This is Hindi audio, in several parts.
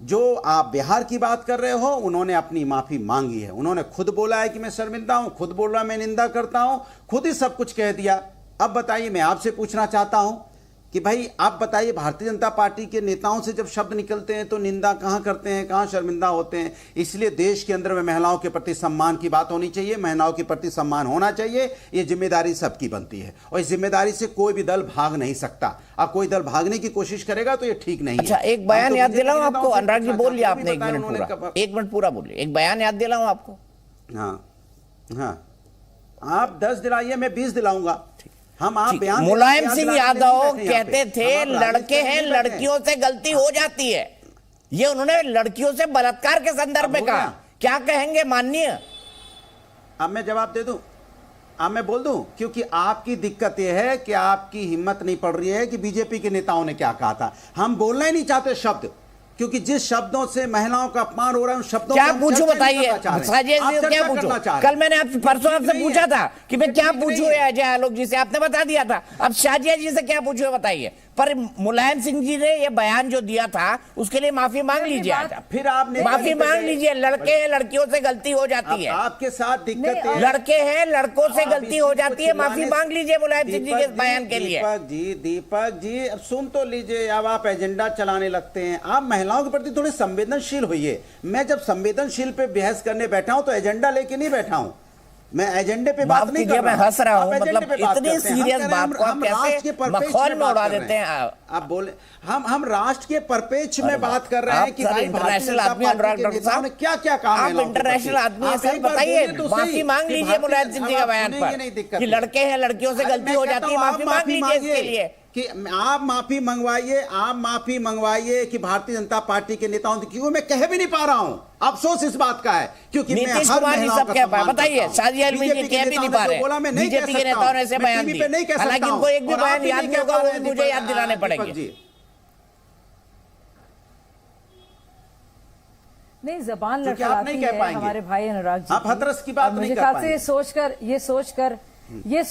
जो आप बिहार की बात कर रहे हो, उन्होंने अपनी माफी मांगी है। उन्होंने खुद बोला है कि मैं शर्मिंदा हूं, खुद बोल रहा मैं निंदा करता हूं, खुद ही सब कुछ कह दिया। अब बताइए, मैं आपसे पूछना चाहता हूं कि भाई आप बताइए, भारतीय जनता पार्टी के नेताओं से जब शब्द निकलते हैं तो निंदा कहां करते हैं, कहां शर्मिंदा होते हैं। इसलिए देश के अंदर में महिलाओं के प्रति सम्मान की बात होनी चाहिए, महिलाओं के प्रति सम्मान होना चाहिए। ये जिम्मेदारी सबकी बनती है और इस जिम्मेदारी से कोई भी दल भाग नहीं सकता। अब कोई दल भागने की कोशिश करेगा तो ये ठीक नहीं है। अच्छा, एक बयान याद दिलाऊं आपको, अनुराग जी बोल लिया आपने, 1 मिनट पूरा बोलिए। एक बयान याद दिलाऊं आपको। हाँ हाँ, आप 10 दिलाइए, मैं 20 दिलाऊंगा। हम आप बयान, मुलायम सिंह यादव कहते थे लड़के हैं, लड़कियों से गलती हो जाती है। ये उन्होंने लड़कियों से बलात्कार के संदर्भ में कहा। क्या कहेंगे माननीय? अब मैं जवाब दे दूं, अब मैं बोल दूं, क्योंकि आपकी दिक्कत यह है कि आपकी हिम्मत नहीं पड़ रही है कि बीजेपी के नेताओं ने क्या कहा था। हम बोलना ही नहीं चाहते शब्द, क्योंकि जिस शब्दों से महिलाओं का अपमान हो रहा है उन शब्दों क्या पूछूं बताइए, साजिया जी क्या पूछूं? कल मैंने आपसे परसों आपसे पूछा था कि मैं क्या पूछूं अजय आलोक जी से, आपने बता दिया था। अब शाजिया जी से क्या पूछूं बताइए। पर मुलायम सिंह जी ने ये बयान जो दिया था उसके लिए माफी मांग लीजिए। फिर आपने माफी मांग लीजिए। लड़के हैं, लड़कियों से गलती हो जाती है। आपके साथ दिक्कत है, लड़के हैं, लड़कों से गलती हो जाती है। माफी मांग लीजिए मुलायम सिंह जी के बयान के लिए। दीपक जी अब सुन तो लीजिए। अब आप एजेंडा चलाने लगते हैं। आप महिलाओं के प्रति थोड़े संवेदनशील होइए। मैं जब संवेदनशील पे बहस करने बैठा हूं तो एजेंडा लेके नहीं बैठा हूं, मैं एजेंडे पे बात नहीं कर रहा। मैं हंस रहा हूं, मतलब इतनी सीरियस बात को आप कैसे मखौल में उड़ा देते हैं। आप बोले हम राष्ट्र के परिप्रेक्ष्य में बात कर रहे हैं कि भाई इंटरनेशनल आदमी अनुराग डॉक्टर साहब क्या क्या काम है। आप इंटरनेशनल आदमी हैं सर, बताइए। माफी मांग लीजिए मुलायम सिंह जी का बयान पर कि लड़के हैं, लड़कियों से गलती हो जाती है। माफी मांग लीजिए इसके लिए कि आप माफी मंगवाइए कि भारतीय जनता पार्टी के नेताओं से, क्यों मैं कह भी नहीं पा रहा हूं। अफसोस इस बात का है क्योंकि नीतीश कुमार जी सब कह पाए। बताइए, शाजिया जी कह भी नहीं पा रहे। बीजेपी के नेताओं ने ऐसे बयान दिए, हालांकि इनको एक भी बयान याद नहीं होगा, वो मुझे याद दिलाने पड़ेंगे। नहीं, जबान लड़खड़ाती है हमारे भाई अनुराग जी। आप हथरस की बात नहीं कर पाएंगे। ये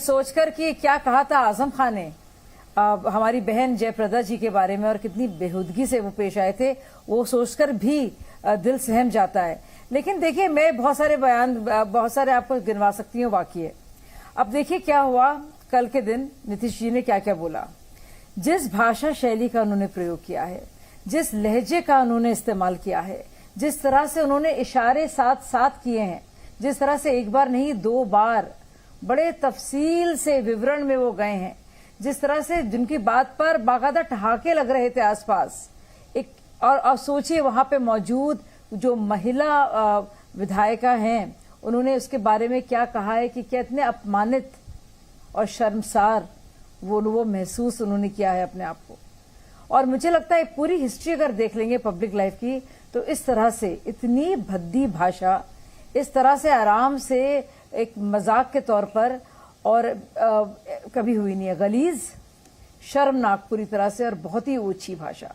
सोचकर कि क्या कहा था आजम खान ने हमारी बहन जयप्रदा जी के बारे में और कितनी बेहूदगी से वो पेश आए थे, वो सोचकर भी दिल सहम जाता है। लेकिन देखिए, मैं बहुत सारे आपको गिनवा सकती हूँ वाकये। अब देखिए क्या हुआ कल के दिन, नीतीश जी ने क्या क्या बोला। जिस भाषा शैली का उन्होंने प्रयोग किया है, जिस लहजे का उन्होंने इस्तेमाल किया है, जिस तरह से उन्होंने इशारे साथ साथ किए हैं, जिस तरह से एक बार नहीं 2 बार बड़े तफसील से विवरण में वो गए हैं, जिस तरह से जिनकी बात पर बाकायदा ठहाके लग रहे थे आसपास एक, और सोचिए वहां पे मौजूद जो महिला विधायिका हैं, उन्होंने उसके बारे में क्या कहा है कि कितने अपमानित और शर्मसार वो महसूस उन्होंने किया है अपने आप को। और मुझे लगता है पूरी हिस्ट्री अगर देख लेंगे पब्लिक लाइफ की, तो इस तरह से इतनी भद्दी भाषा, इस तरह से आराम से एक मजाक के तौर पर और कभी हुई नहीं है। गलीज, शर्मनाक पूरी तरह से, और बहुत ही ऊंची भाषा।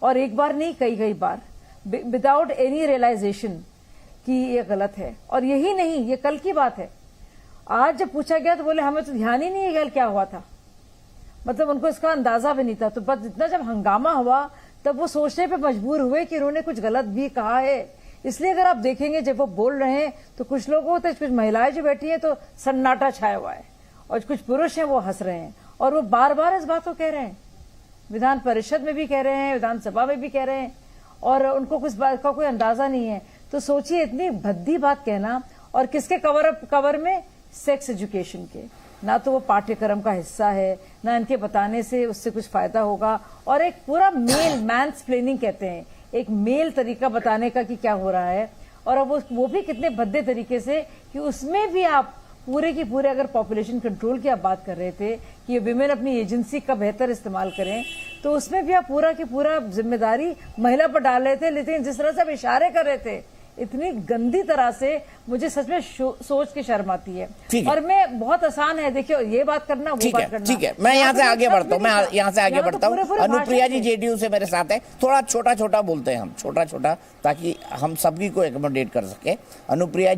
और एक बार नहीं, कई बार, विदाउट एनी रियलाइजेशन कि ये गलत है। और यही नहीं, ये कल की बात है। आज जब पूछा गया तो बोले हमें तो ध्यान ही नहीं है कल क्या हुआ था, मतलब उनको इसका अंदाजा भी नहीं था। तो बस इतना जब हंगामा हुआ तब वो सोचने पे मजबूर हुए कि उन्होंने कुछ गलत भी कहा है। इसलिए अगर आप देखेंगे जब वो बोल रहे हैं तो कुछ लोगों तो कुछ महिलाएं जो बैठी हैं तो सन्नाटा छाया हुआ है, और कुछ पुरुष हैं वो हंस रहे हैं, और वो बार बार इस बात को कह रहे हैं। विधान परिषद में भी कह रहे हैं, विधानसभा में भी कह रहे हैं, और उनको कुछ बात का कोई अंदाजा नहीं है। तो सोचिए, इतनी भद्दी बात कहना, और किसके कवर में? सेक्स एजुकेशन के। ना तो वो पाठ्यक्रम का हिस्सा है, ना इनके बताने से उससे कुछ फायदा होगा। और एक पूरा मैंसप्लेनिंग कहते हैं, एक मेल तरीका बताने का कि क्या हो रहा है। और अब वो भी कितने भद्दे तरीके से कि उसमें भी आप पूरे की पूरे, अगर पॉपुलेशन कंट्रोल की आप बात कर रहे थे कि विमेन अपनी एजेंसी का बेहतर इस्तेमाल करें, तो उसमें भी आप पूरा की पूरा जिम्मेदारी महिला पर डाल रहे थे। लेकिन जिस तरह से आप इशारे कर रहे थे इतनी गंदी तरह से, मुझे सच में सोच के शर्म आती है। और मैं बहुत आसान है, देखिए ये बात करना, वो बात करना। ठीक है, मैं यहाँ से आगे बढ़ता हूँ। अनुप्रिया जी जेडीयू से मेरे साथ है। थोड़ा छोटा बोलते हैं हम, छोटा ताकि हम सभी को एकोमोडेट कर सके। अनुप्रिया